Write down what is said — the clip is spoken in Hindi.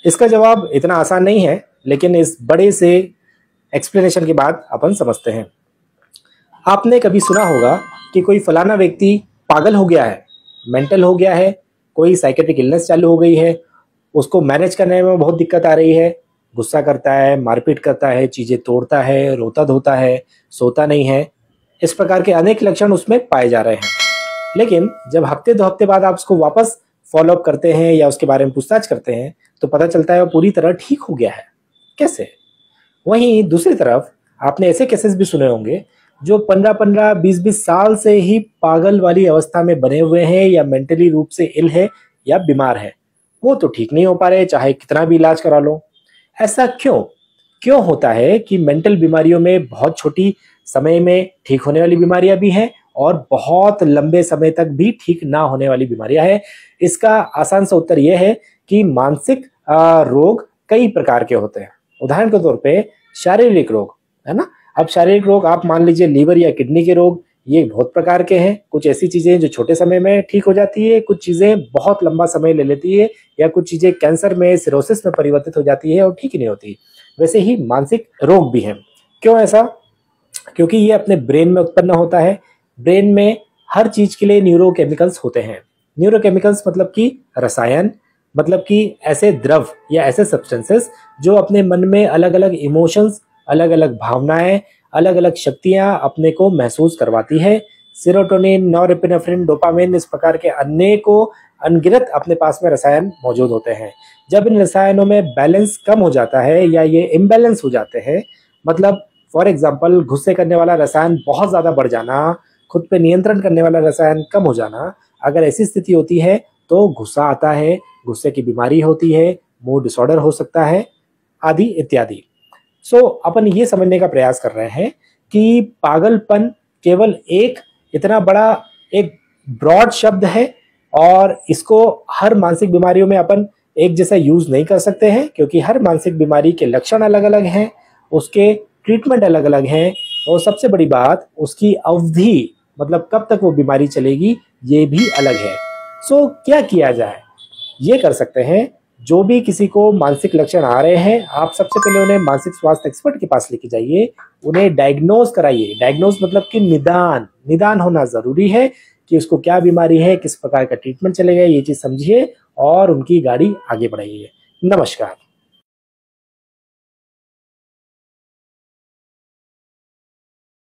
इसका जवाब इतना आसान नहीं है, लेकिन इस बड़े से एक्सप्लेनेशन के बाद अपन समझते हैं। आपने कभी सुना होगा कि कोई फलाना व्यक्ति पागल हो गया है, मेंटल हो गया है, कोई साइकेट्रिक इलनेस चालू हो गई है, उसको मैनेज करने में बहुत दिक्कत आ रही है, गुस्सा करता है, मारपीट करता है, चीजें तोड़ता है, रोता धोता है, सोता नहीं है। इस प्रकार के अनेक लक्षण उसमें पाए जा रहे हैं। लेकिन जब हफ्ते 2 हफ्ते बाद आप उसको वापस फॉलोअप करते हैं या उसके बारे में पूछताछ करते हैं तो पता चलता है वो पूरी तरह ठीक हो गया है। कैसे? वहीं दूसरी तरफ आपने ऐसे केसेस भी सुने होंगे जो 15-15, 20-20 साल से ही पागल वाली अवस्था में बने हुए हैं या मेंटली रूप से इल है या बीमार है, वो तो ठीक नहीं हो पा रहे, चाहे कितना भी इलाज करा लो। ऐसा क्यों होता है कि मेंटल बीमारियों में बहुत छोटी समय में ठीक होने वाली बीमारियां भी हैं और बहुत लंबे समय तक भी ठीक ना होने वाली बीमारियां हैं? इसका आसान सा उत्तर यह है कि मानसिक रोग कई प्रकार के होते हैं। उदाहरण के तौर पे शारीरिक रोग, है ना। अब शारीरिक रोग आप मान लीजिए लीवर या किडनी के रोग, ये बहुत प्रकार के हैं। कुछ ऐसी चीजें जो छोटे समय में ठीक हो जाती है, कुछ चीजें बहुत लंबा समय ले लेती है, या कुछ चीजें कैंसर में, सिरोसिस में परिवर्तित हो जाती है और ठीक ही नहीं होती। वैसे ही मानसिक रोग भी हैं। क्यों ऐसा? क्योंकि ये अपने ब्रेन में उत्पन्न होता है। ब्रेन में हर चीज के लिए न्यूरोकेमिकल्स होते हैं। न्यूरोकेमिकल्स मतलब कि रसायन, मतलब कि ऐसे द्रव या ऐसे सब्सटेंसेस जो अपने मन में अलग अलग इमोशंस, अलग अलग भावनाएं, अलग अलग शक्तियां अपने को महसूस करवाती है। सेरोटोनिन, नॉरएपिनेफ्रिन, डोपामिन, इस प्रकार के अनेकों अनगिनत अपने पास में रसायन मौजूद होते हैं। जब इन रसायनों में बैलेंस कम हो जाता है या ये इम्बैलेंस हो जाते हैं, मतलब फॉर एग्जाम्पल गुस्से करने वाला रसायन बहुत ज्यादा बढ़ जाना, खुद पे नियंत्रण करने वाला रसायन कम हो जाना, अगर ऐसी स्थिति होती है तो गुस्सा आता है, गुस्से की बीमारी होती है, मूड डिसऑर्डर हो सकता है, आदि इत्यादि। सो अपन ये समझने का प्रयास कर रहे हैं कि पागलपन केवल एक इतना बड़ा एक ब्रॉड शब्द है और इसको हर मानसिक बीमारियों में अपन एक जैसा यूज नहीं कर सकते हैं, क्योंकि हर मानसिक बीमारी के लक्षण अलग अलग हैं, उसके ट्रीटमेंट अलग अलग हैं, और सबसे बड़ी बात उसकी अवधि, मतलब कब तक वो बीमारी चलेगी, ये भी अलग है। सो क्या किया जाए? ये कर सकते हैं, जो भी किसी को मानसिक लक्षण आ रहे हैं, आप सबसे पहले उन्हें मानसिक स्वास्थ्य एक्सपर्ट के पास लेके जाइए, उन्हें डायग्नोज कराइए। डायग्नोज मतलब कि निदान होना जरूरी है कि उसको क्या बीमारी है, किस प्रकार का ट्रीटमेंट चलेगा, ये चीज समझिए और उनकी गाड़ी आगे बढ़ाइए। नमस्कार।